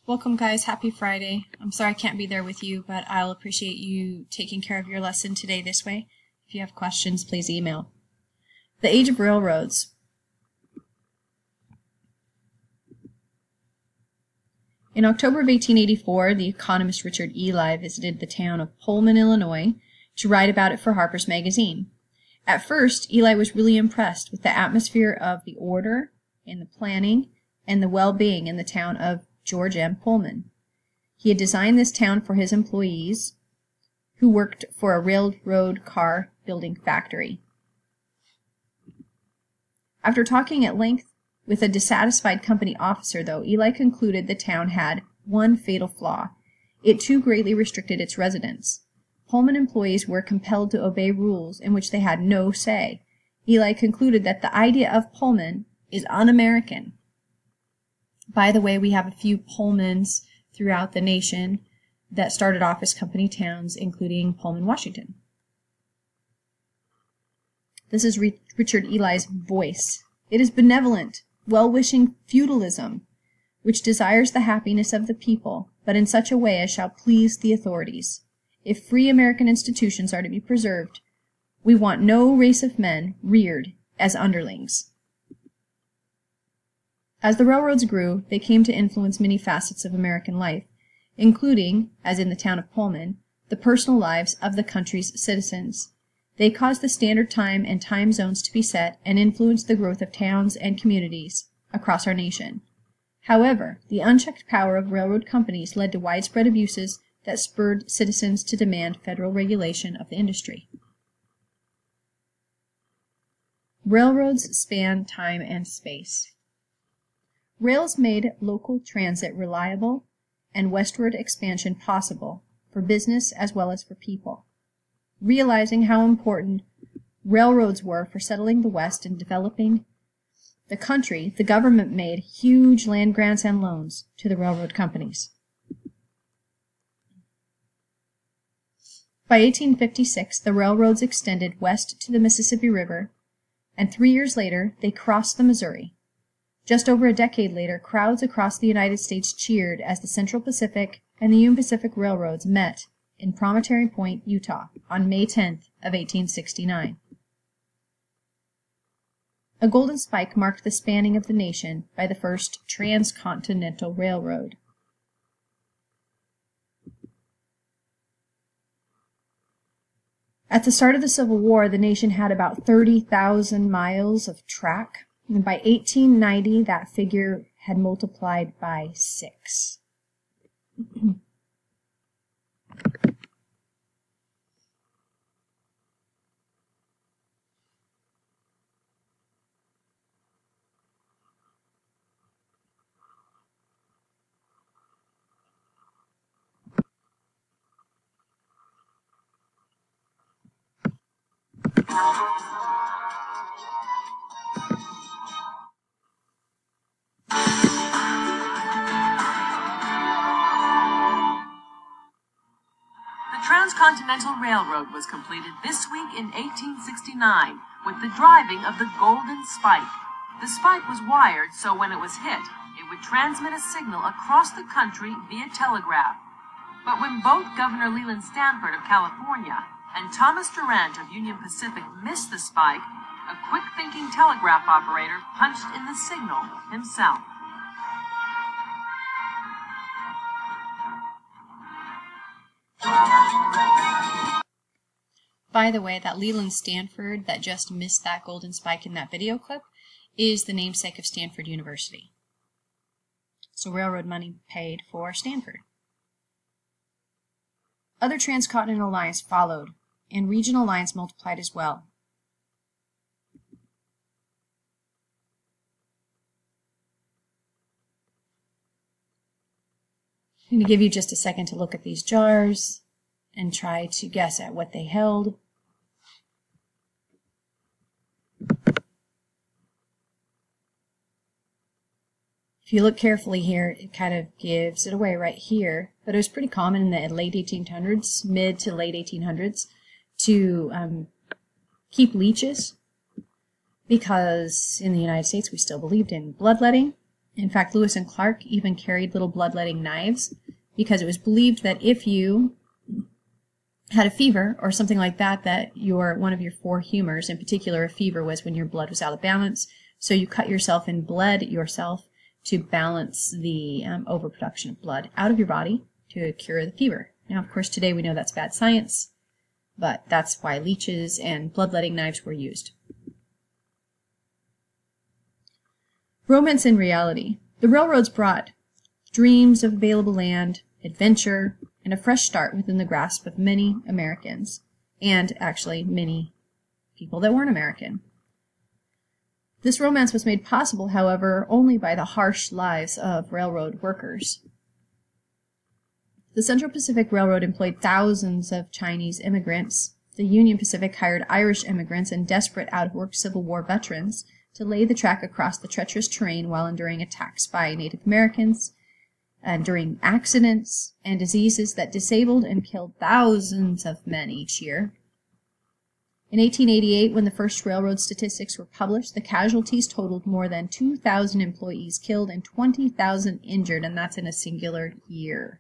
Welcome, guys. Happy Friday. I'm sorry I can't be there with you, but I'll appreciate you taking care of your lesson today this way. If you have questions, please email. The Age of Railroads. In October of 1884, the economist Richard Ely visited the town of Pullman, Illinois, to write about it for Harper's Magazine. At first, Ely was really impressed with the atmosphere of the order and the planning and the well-being in the town of George M. Pullman. He had designed this town for his employees, who worked for a railroad car building factory. After talking at length with a dissatisfied company officer, though, Ely concluded the town had one fatal flaw. It too greatly restricted its residents. Pullman employees were compelled to obey rules in which they had no say. Ely concluded that the idea of Pullman is un-American. By the way, we have a few Pullmans throughout the nation that started off as company towns, including Pullman, Washington. This is Richard Ely's voice. It is benevolent, well-wishing feudalism, which desires the happiness of the people, but in such a way as shall please the authorities. If free American institutions are to be preserved, we want no race of men reared as underlings. As the railroads grew, they came to influence many facets of American life, including, as in the town of Pullman, the personal lives of the country's citizens. They caused the standard time and time zones to be set and influenced the growth of towns and communities across our nation. However, the unchecked power of railroad companies led to widespread abuses that spurred citizens to demand federal regulation of the industry. Railroads span time and space. Rails made local transit reliable and westward expansion possible for business as well as for people. Realizing how important railroads were for settling the West and developing the country, the government made huge land grants and loans to the railroad companies. By 1856, the railroads extended west to the Mississippi River, and 3 years later, they crossed the Missouri. Just over a decade later, crowds across the United States cheered as the Central Pacific and the Union Pacific Railroads met in Promontory Point, Utah, on May 10th of 1869. A golden spike marked the spanning of the nation by the first transcontinental railroad. At the start of the Civil War, the nation had about 30,000 miles of track, and by 1890, that figure had multiplied by 6. Transcontinental Railroad was completed this week in 1869 with the driving of the Golden Spike. The spike was wired so when it was hit, it would transmit a signal across the country via telegraph. But when both Governor Leland Stanford of California and Thomas Durant of Union Pacific missed the spike, a quick-thinking telegraph operator punched in the signal himself. By the way, that Leland Stanford that just missed that golden spike in that video clip is the namesake of Stanford University. So railroad money paid for Stanford. Other transcontinental lines followed, and regional lines multiplied as well. I'm going to give you just a second to look at these jars and try to guess at what they held. If you look carefully here, it kind of gives it away right here, but it was pretty common in the late 1800s, mid to late 1800s, to keep leeches, because in the United States we still believed in bloodletting, In fact, Lewis and Clark even carried little bloodletting knives because it was believed that if you had a fever or something like that, that one of your four humors, in particular a fever, was when your blood was out of balance. So you cut yourself and bled yourself to balance the overproduction of blood out of your body to cure the fever. Now, of course, today we know that's bad science, but that's why leeches and bloodletting knives were used. Romance and reality. The railroads brought dreams of available land, adventure, and a fresh start within the grasp of many Americans, and actually many people that weren't American. This romance was made possible, however, only by the harsh lives of railroad workers. The Central Pacific Railroad employed thousands of Chinese immigrants. The Union Pacific hired Irish immigrants and desperate out-of-work Civil War veterans to lay the track across the treacherous terrain while enduring attacks by Native Americans, and during accidents and diseases that disabled and killed thousands of men each year. In 1888, when the first railroad statistics were published, the casualties totaled more than 2,000 employees killed and 20,000 injured, and that's in a singular year.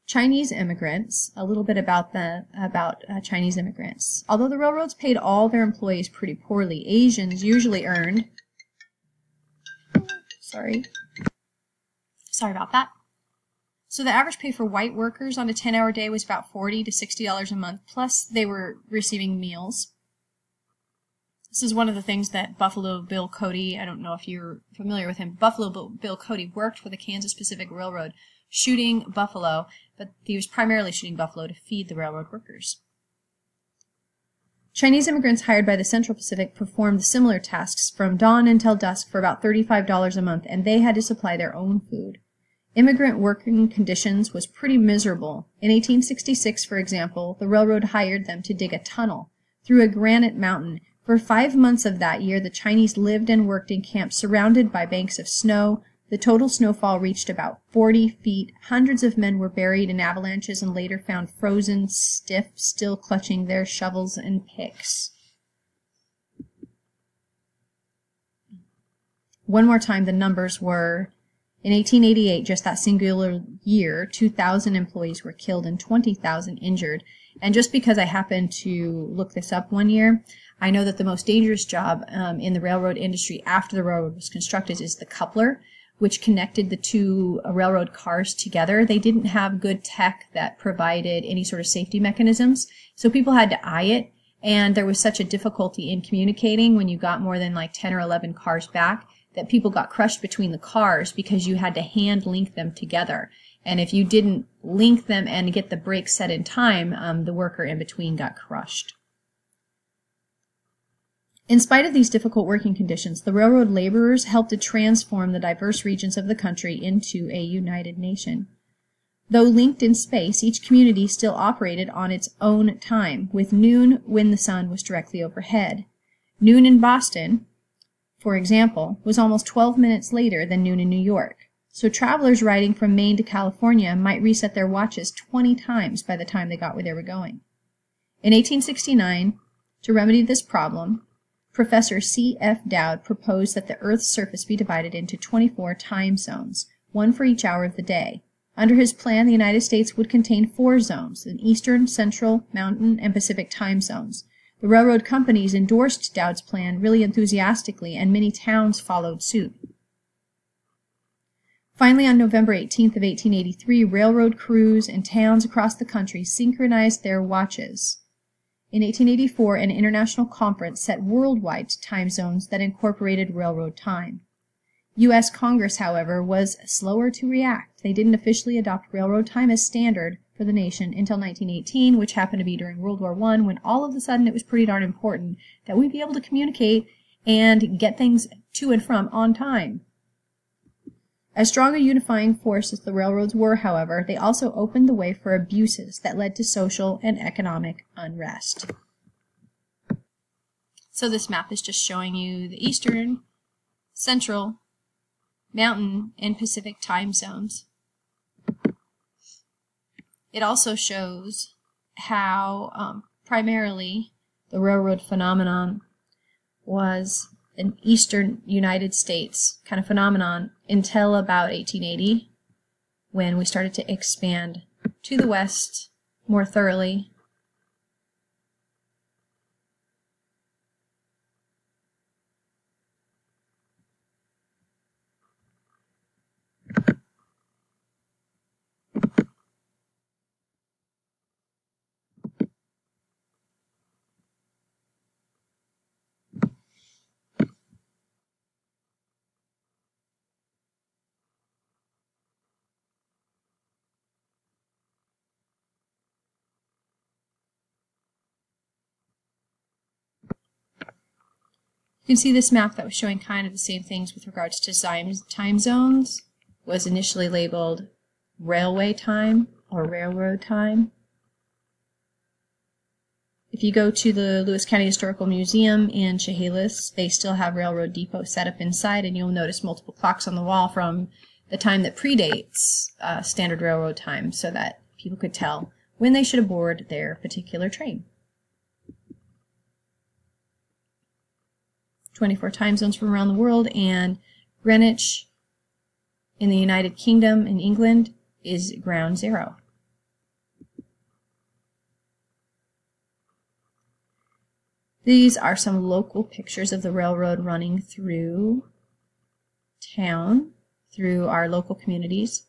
Chinese immigrants, a little bit about Chinese immigrants. Although the railroads paid all their employees pretty poorly, Asians usually earned Sorry about that. So the average pay for white workers on a 10-hour day was about $40 to $60 a month, plus they were receiving meals. This is one of the things that Buffalo Bill Cody, I don't know if you're familiar with him, Buffalo Bill Cody worked for the Kansas Pacific Railroad shooting buffalo, but he was primarily shooting buffalo to feed the railroad workers. Chinese immigrants hired by the Central Pacific performed similar tasks from dawn until dusk for about $35 a month, and they had to supply their own food. Immigrant working conditions was pretty miserable. In 1866, for example, the railroad hired them to dig a tunnel through a granite mountain. For 5 months of that year, the Chinese lived and worked in camps surrounded by banks of snow. The total snowfall reached about 40 feet. Hundreds of men were buried in avalanches and later found frozen stiff, still clutching their shovels and picks. One more time, the numbers were, in 1888, just that singular year, 2,000 employees were killed and 20,000 injured. And just because I happened to look this up one year, I know that the most dangerous job in the railroad industry after the railroad was constructed is the coupler, which connected the two railroad cars together. They didn't have good tech that provided any sort of safety mechanisms, so people had to eye it, and there was such a difficulty in communicating when you got more than like 10 or 11 cars back that people got crushed between the cars because you had to hand link them together. And if you didn't link them and get the brakes set in time, the worker in between got crushed. In spite of these difficult working conditions, the railroad laborers helped to transform the diverse regions of the country into a united nation. Though linked in space, each community still operated on its own time, with noon when the sun was directly overhead. Noon in Boston, for example, was almost 12 minutes later than noon in New York. So travelers riding from Maine to California might reset their watches 20 times by the time they got where they were going. In 1869, to remedy this problem, Professor C. F. Dowd proposed that the Earth's surface be divided into 24 time zones, one for each hour of the day. Under his plan, the United States would contain 4 zones, the Eastern, Central, Mountain, and Pacific time zones. The railroad companies endorsed Dowd's plan really enthusiastically, and many towns followed suit. Finally, on November 18th of 1883, railroad crews and towns across the country synchronized their watches. In 1884, an international conference set worldwide time zones that incorporated railroad time. U.S. Congress, however, was slower to react. They didn't officially adopt railroad time as standard for the nation until 1918, which happened to be during World War I, when all of a sudden it was pretty darn important that we be able to communicate and get things to and from on time. As strong a unifying force as the railroads were, however, they also opened the way for abuses that led to social and economic unrest. So this map is just showing you the Eastern, Central, Mountain, and Pacific time zones. It also shows how primarily the railroad phenomenon was an eastern United States kind of phenomenon until about 1880, when we started to expand to the west more thoroughly. You can see this map that was showing kind of the same things with regards to time zones was initially labeled railway time or railroad time. If you go to the Lewis County Historical Museum in Chehalis, they still have railroad depot set up inside, and you'll notice multiple clocks on the wall from the time that predates standard railroad time, so that people could tell when they should board their particular train. 24 time zones from around the world, and Greenwich in the United Kingdom in England is ground zero. These are some local pictures of the railroad running through town, through our local communities.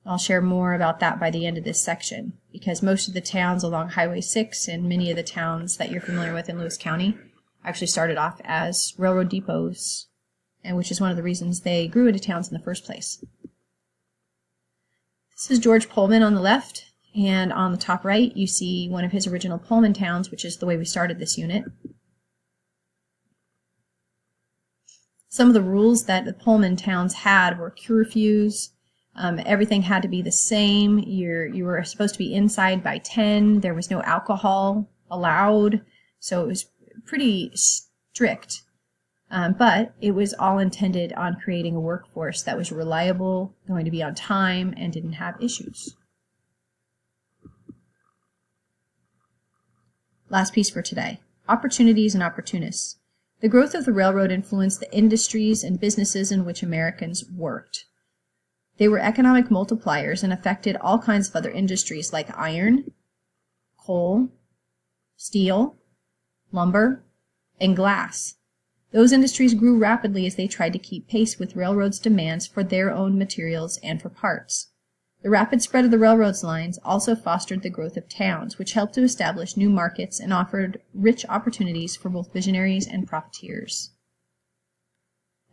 I'll share more about that by the end of this section, because most of the towns along Highway 6 and many of the towns that you're familiar with in Lewis County actually started off as railroad depots, and which is one of the reasons they grew into towns in the first place. This is George Pullman on the left, and on the top right you see one of his original Pullman towns, which is the way we started this unit. Some of the rules that the Pullman towns had were curfews. Everything had to be the same. You were supposed to be inside by 10. There was no alcohol allowed, so it was pretty strict, but it was all intended on creating a workforce that was reliable, going to be on time, and didn't have issues. Last piece for today: opportunities and opportunists. The growth of the railroad influenced the industries and businesses in which Americans worked. They were economic multipliers and affected all kinds of other industries like iron, coal, steel, lumber, and glass. Those industries grew rapidly as they tried to keep pace with railroads' demands for their own materials and for parts. The rapid spread of the railroads' lines also fostered the growth of towns, which helped to establish new markets and offered rich opportunities for both visionaries and profiteers.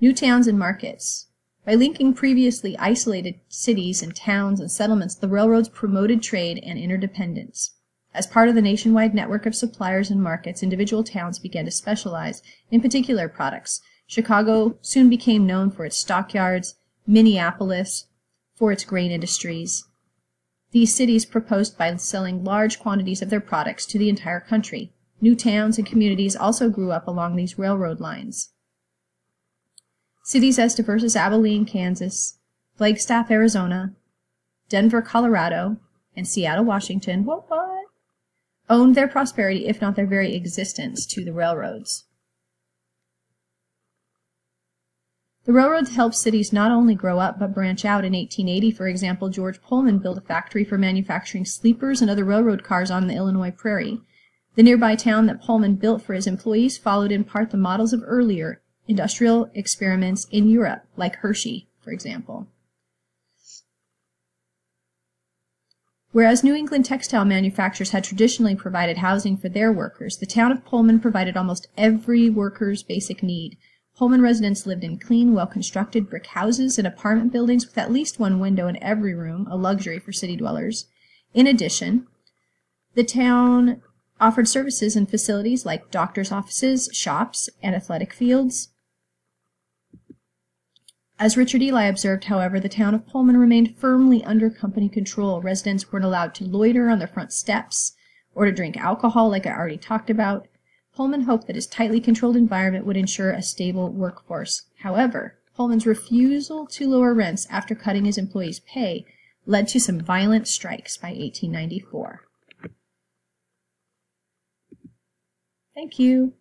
New towns and markets. By linking previously isolated cities and towns and settlements, the railroads promoted trade and interdependence. As part of the nationwide network of suppliers and markets, individual towns began to specialize in particular products. Chicago soon became known for its stockyards, Minneapolis for its grain industries. These cities proposed by selling large quantities of their products to the entire country. New towns and communities also grew up along these railroad lines. Cities as diverse as Abilene, Kansas, Flagstaff, Arizona, Denver, Colorado, and Seattle, Washington, owned their prosperity, if not their very existence, to the railroads. The railroads helped cities not only grow up but branch out. In 1880, for example, George Pullman built a factory for manufacturing sleepers and other railroad cars on the Illinois prairie. The nearby town that Pullman built for his employees followed in part the models of earlier industrial experiments in Europe, like Hershey, for example. Whereas New England textile manufacturers had traditionally provided housing for their workers, the town of Pullman provided almost every worker's basic need. Pullman residents lived in clean, well-constructed brick houses and apartment buildings with at least one window in every room, a luxury for city dwellers. In addition, the town offered services and facilities like doctors' offices, shops, and athletic fields. As Richard Ely observed, however, the town of Pullman remained firmly under company control. Residents weren't allowed to loiter on their front steps or to drink alcohol, like I already talked about. Pullman hoped that his tightly controlled environment would ensure a stable workforce. However, Pullman's refusal to lower rents after cutting his employees' pay led to some violent strikes by 1894. Thank you.